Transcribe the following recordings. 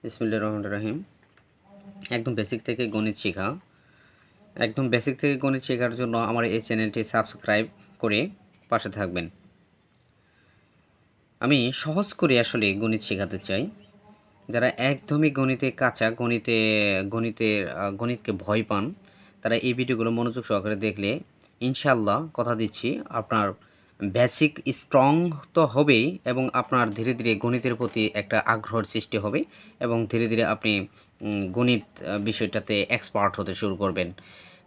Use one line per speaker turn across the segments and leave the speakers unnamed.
বিসমিল্লাহির রহমানির রহিম। একদম বেসিক থেকে গণিত শেখা। একদম বেসিক থেকে গণিত শেখার জন্য আমার এই চ্যানেলটি সাবস্ক্রাইব করে পাশে থাকবেন। আমি সহজ করে আসলে গণিত শেখাতে চাই। যারা একদমই গণিতে কাঁচা, গণিতকে ভয় পান, তারা এই ভিডিওগুলো মনোযোগ সহকারে দেখলে ইনশাআল্লাহ কথা দিচ্ছি আপনার বেসিক স্ট্রং তো হবেই এবং আপনার ধীরে ধীরে গণিতের প্রতি একটা আগ্রহের সৃষ্টি হবে এবং ধীরে ধীরে আপনি গণিত বিষয়টাতে এক্সপার্ট হতে শুরু করবেন।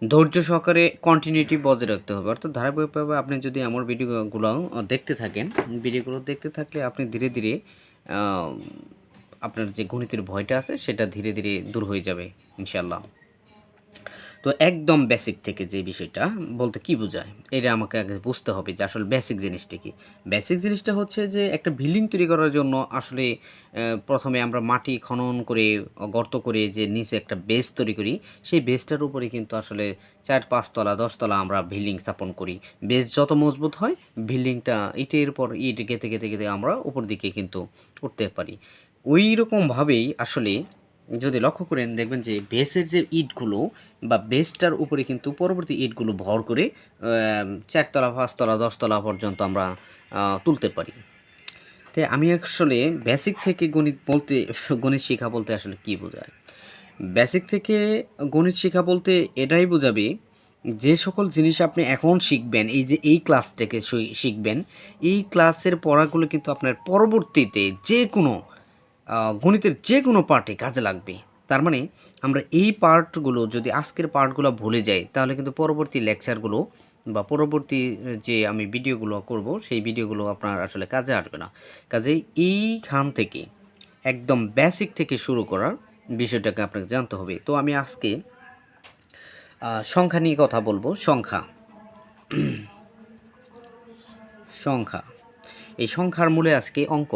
ধৈর্য সহকারে কন্টিনিউটি বজায় রাখতে হবে, অর্থাৎ ধারাবাহিকভাবে আপনি যদি আমার ভিডিওগুলো দেখতে থাকেন, ভিডিওগুলো দেখতে থাকলে আপনি ধীরে ধীরে আপনার যে গণিতের ভয়টা আছে সেটা ধীরে ধীরে দূর হয়ে যাবে ইনশাল্লাহ। তো একদম বেসিক থেকে যে বিষয়টা বলতে কি বোঝায় এটা আমাকে আগে বুঝতে হবে যে আসলে বেসিক জিনিসটা কি। বেসিক জিনিসটা হচ্ছে যে একটা বিল্ডিং তৈরি করার জন্য আসলে প্রথমে আমরা মাটি খনন করে গর্ত করে যে নিচে একটা বেস তৈরি করি, সেই বেসটার উপরে কিন্তু আসলে 4-5 তলা 10 তলা আমরা বিল্ডিং স্থাপন করি। বেস যত মজবুত হয় বিল্ডিংটা ইটের পর ইট গেঁথে গেঁথে গেঁথে আমরা উপর দিকে কিন্তু উঠতে পারি। ওই রকমভাবেই আসলে যদি লক্ষ্য করেন দেখবেন যে বেসের যে ইটগুলো বা বেসটার উপরে কিন্তু পরবর্তী ইটগুলো ভর করে 4 তলা 5 তলা 10 তলা পর্যন্ত আমরা তুলতে পারি। তাই আমি আসলে বেসিক থেকে গণিত শেখা বলতে আসলে কী বোঝায়? বেসিক থেকে গণিত শেখা বলতে এটাই বোঝাবে যে সকল জিনিস আপনি এখন শিখবেন, এই যে এই ক্লাস থেকে শিখবেন, এই ক্লাসের পড়াগুলো কিন্তু আপনার পরবর্তীতে যে কোনো গণিতের যে কোনো পার্টে কাজে লাগবে। তার মানে আমরা এই পার্টগুলো যদি আজকের পার্টগুলো ভুলে যাই তাহলে কিন্তু পরবর্তী লেকচারগুলো বা পরবর্তী যে আমি ভিডিওগুলো করব সেই ভিডিওগুলো আপনার আসলে কাজে আসবে না। কাজেই এইখান থেকে একদম বেসিক থেকে শুরু করার বিষয়টাকে আপনাকে জানতে হবে। তো আমি আজকে সংখ্যা নিয়ে কথা বলবো। সংখ্যা সংখ্যা এই সংখ্যার মূলে আজকে অঙ্ক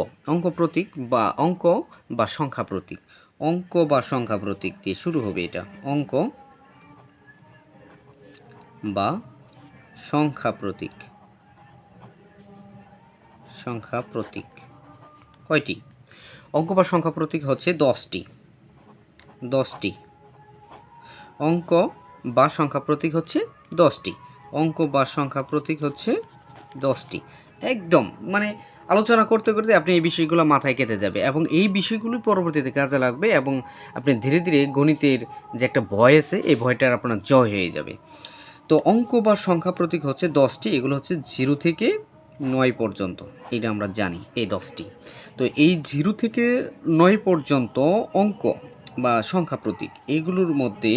বা সংখ্যা প্রতীক, অঙ্ক বা সংখ্যা প্রতীক দিয়ে শুরু হবে। এটা অঙ্ক বা সংখ্যা প্রতীক। সংখ্যা প্রতীক কয়টি? অঙ্ক বা সংখ্যা প্রতীক হচ্ছে 10টি। অঙ্ক বা সংখ্যা প্রতীক হচ্ছে 10টি। অঙ্ক বা সংখ্যা প্রতীক হচ্ছে 10টি। একদম মানে আলোচনা করতে করতে আপনি এই বিষয়গুলো মাথায় কেটে যাবে এবং এই বিষয়গুলি পরবর্তীতে কাজে লাগবে এবং আপনি ধীরে ধীরে গণিতের যে একটা ভয় আছে এই ভয়টার আপনার জয় হয়ে যাবে। তো অঙ্ক বা সংখ্যা প্রতীক হচ্ছে 10টি। এগুলো হচ্ছে 0 থেকে 9 পর্যন্ত, এটা আমরা জানি এই 10টি। তো এই 0 থেকে 9 পর্যন্ত অঙ্ক বা সংখ্যা প্রতীক, এইগুলোর মধ্যে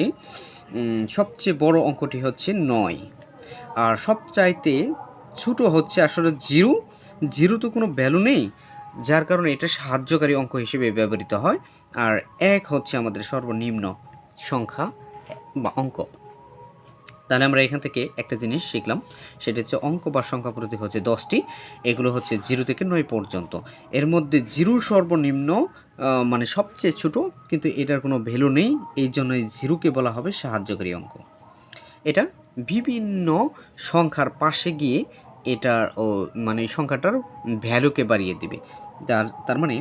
সবচেয়ে বড় অঙ্কটি হচ্ছে 9, আর সবচাইতে ছোটো হচ্ছে আসলে 0। 0 তো কোনো ভ্যালু নেই, যার কারণে এটা সাহায্যকারী অঙ্ক হিসেবে ব্যবহৃত হয়। আর 1 হচ্ছে আমাদের সর্বনিম্ন সংখ্যা বা অঙ্ক। তাহলে আমরা এখান থেকে একটা জিনিস শিখলাম, সেটা হচ্ছে অঙ্ক বা সংখ্যা প্রতীক হচ্ছে 10টি। এগুলো হচ্ছে 0 থেকে 9 পর্যন্ত। এর মধ্যে 0 সর্বনিম্ন, মানে সবচেয়ে ছোট, কিন্তু এটার কোনো ভ্যালু নেই, এই জন্যই 0কে বলা হবে সাহায্যকারী অঙ্ক। এটা বিভিন্ন সংখ্যার পাশে গিয়ে এটার মানে সংখ্যাটার ভ্যালুকে বাড়িয়ে দিবে। তার মানে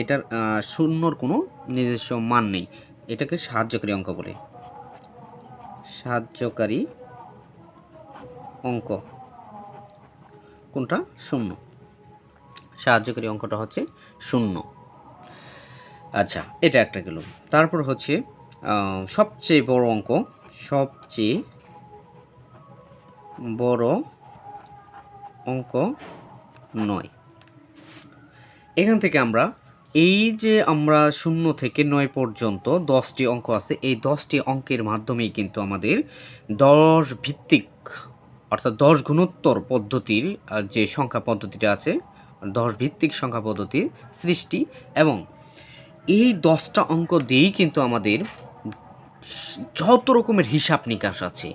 এটার শূন্যর কোনো নিজস্ব মান নেই, এটাকে সাহায্যকারী অঙ্ক বলে। সাহায্যকারী অঙ্ক কোনটা? শূন্য। সাহায্যকারী অঙ্কটা হচ্ছে শূন্য। আচ্ছা, এটা একটা গেল। তারপর হচ্ছে সবচেয়ে বড় অঙ্ক, সবচেয়ে বড় অঙ্ক 9। এখান থেকে আমরা এই যে আমরা 0 থেকে 9 পর্যন্ত 10টি অঙ্ক আছে, এই 10টি অঙ্কের মাধ্যমেই কিন্তু আমাদের 10 ভিত্তিক, অর্থাৎ 10 গুণোত্তর পদ্ধতির যে সংখ্যা পদ্ধতিটা আছে, 10 ভিত্তিক সংখ্যা পদ্ধতির সৃষ্টি। এবং এই 10টা অঙ্ক দিয়েই কিন্তু আমাদের যত রকমের হিসাব নিকাশ আছে,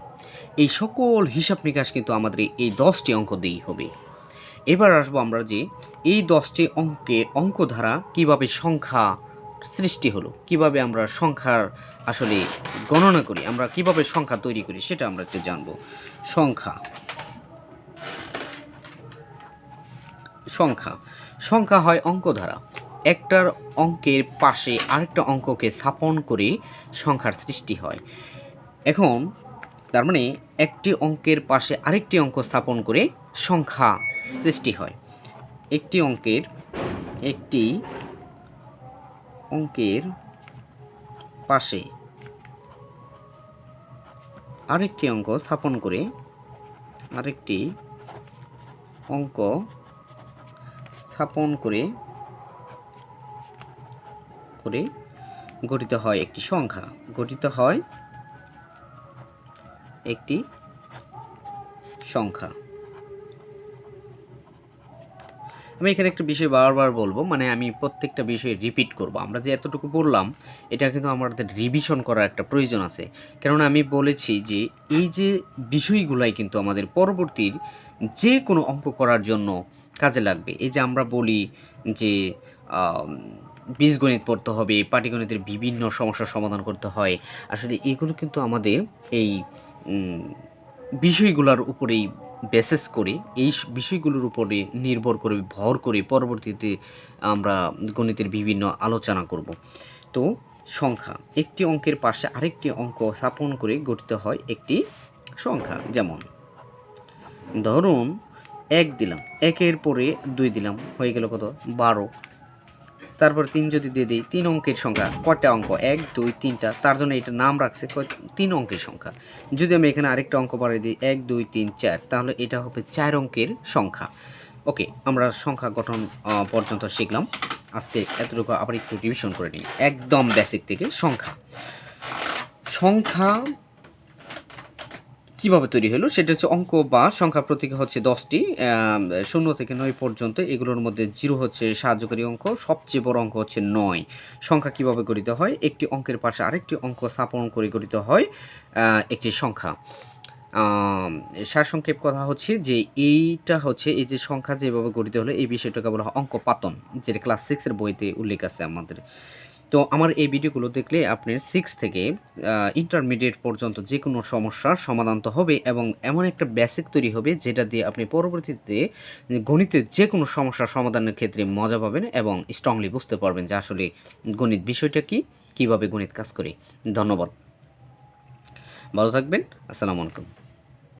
এই সকল হিসাব নিকাশ কিন্তু আমাদের এই 10টি অঙ্ক দিয়েই হবে। এবার আসবো আমরা যে এই 10টি অঙ্ক দ্বারা কীভাবে সংখ্যা সৃষ্টি হলো, কিভাবে আমরা সংখ্যার আসলে গণনা করি, আমরা কিভাবে সংখ্যা তৈরি করি, সেটা আমরা একটু জানবো। সংখ্যা হয় অঙ্ক দ্বারা। একটার অঙ্কের পাশে আরেকটা অঙ্ককে স্থাপন করে সংখ্যার সৃষ্টি হয়। এখন তার মানে একটি অঙ্কের পাশে আরেকটি অঙ্ক স্থাপন করে সংখ্যা সৃষ্টি হয়। একটি অঙ্কের পাশে আরেকটি অঙ্ক স্থাপন করে গঠিত হয় একটি সংখ্যা। আমি এখানে একটা বিষয় বারবার বলবো, মানে আমি প্রত্যেকটা বিষয় রিপিট করব। আমরা যে এতটুকু বললাম এটা কিন্তু আমাদের রিভিশন করার একটা প্রয়োজন আছে। কেননা আমি বলেছি যে এই যে বিষয়গুলাই কিন্তু আমাদের পরবর্তীর যে কোনো অঙ্ক করার জন্য কাজে লাগবে। এই যে আমরা বলি যে বীজগণিত পড়তে হবে, পাটিগণিতের বিভিন্ন সমস্যার সমাধান করতে হয়, আসলে এগুলো কিন্তু আমাদের এই বিষয়গুলোর উপরেই বেসেস করে, এই বিষয়গুলোর উপরে নির্ভর করে, ভর করে পরবর্তীতে আমরা গণিতের বিভিন্ন আলোচনা করব। তো সংখ্যা, একটি অঙ্কের পাশে আরেকটি অঙ্ক স্থাপন করে গঠিত হয় একটি সংখ্যা। যেমন ধরুন 1 দিলাম, 1-এর পরে 2 দিলাম, হয়ে গেল কত? 12। তারপর 3 যদি দিয়ে দিই, 3 অঙ্কের সংখ্যা। কয়টা অঙ্ক? 1, 2, 3টা, তার জন্য এটা নাম রাখছে 3 অঙ্কের সংখ্যা। যদি আমি এখানে আরেকটা অঙ্ক বাড়িয়ে দিই 1, 2, 3, 4, তাহলে এটা হবে 4 অঙ্কের সংখ্যা। ওকে, আমরা সংখ্যা গঠন পর্যন্ত শিখলাম। আজকে এতটুকু আবার একটু রিভিশন করে নিই, একদম বেসিক থেকে। সংখ্যা কীভাবে তৈরি হলো সেটা হচ্ছে, অঙ্ক বা সংখ্যা প্রতীক হচ্ছে 10টি, 0 থেকে 9 পর্যন্ত। এগুলোর মধ্যে 0 হচ্ছে সাহায্যকারী অঙ্ক, সবচেয়ে বড় অঙ্ক হচ্ছে 9। সংখ্যা কীভাবে গঠিত হয়? একটি অঙ্কের পাশে আরেকটি অঙ্ক স্থাপন করে গঠিত হয় একটি সংখ্যা। সারসংক্ষেপ কথা হচ্ছে যে এইটা হচ্ছে, এই যে সংখ্যা যেভাবে গঠিত হলো এই বিষয়টাকে বলা হয় অঙ্ক পাতন, যেটা ক্লাস 6-এর বইতে উল্লেখ আছে আমাদের। তো আমার এই ভিডিওগুলো দেখলে আপনার 6 থেকে ইন্টারমিডিয়েট পর্যন্ত যে কোনো সমস্যার সমাধান তো হবে, এবং এমন একটা বেসিক তৈরি হবে যেটা দিয়ে আপনি পরবর্তীতে গণিতের যে কোনো সমস্যার সমাধানের ক্ষেত্রে মজা পাবেন এবং স্ট্রংলি বুঝতে পারবেন যে আসলে গণিত বিষয়টা কী, কীভাবে গণিত কাজ করে। ধন্যবাদ, ভালো থাকবেন, আসসালামু আলাইকুম।